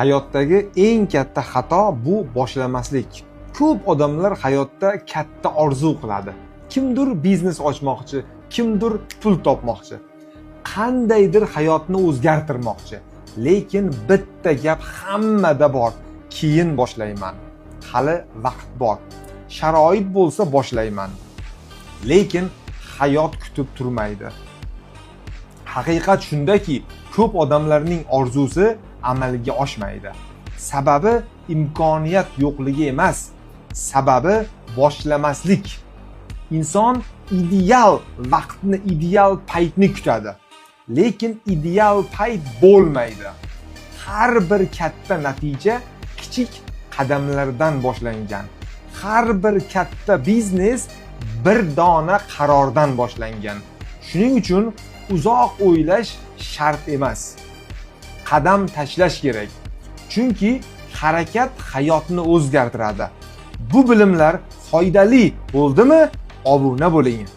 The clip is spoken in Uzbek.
Hayotdagi eng katta xato bu boshlamaslik. Ko'p odamlar hayotda katta orzu qiladi. Kimdir biznes ochmoqchi, kimdir pul topmoqchi. Qandaydir hayotni o'zgartirmoqchi. Lekin bitta gap hammada bor. Keyin boshlayman. Hali vaqt bor. Sharoit bo'lsa boshlayman. Lekin hayot kutib turmaydi. Haqiqat shundaki, ko'p odamlarning orzusi amalga oshmaydi. Sababi imkoniyat yo'qligi emas, sababi boshlamaslik. Inson ideal vaqtni, ideal paytni kutadi. Lekin ideal payt bo'lmaydi. Har bir katta natija kichik qadamlardan boshlangan. Har bir katta biznes bir dona qarordan boshlangan. Shuning uchun uzoq o'ylash shart emas. Qadam tashlash kerak. Chunki harakat hayotni o'zgartiradi. Bu bilimlar foydali bo'ldimi? Obuna bo'ling.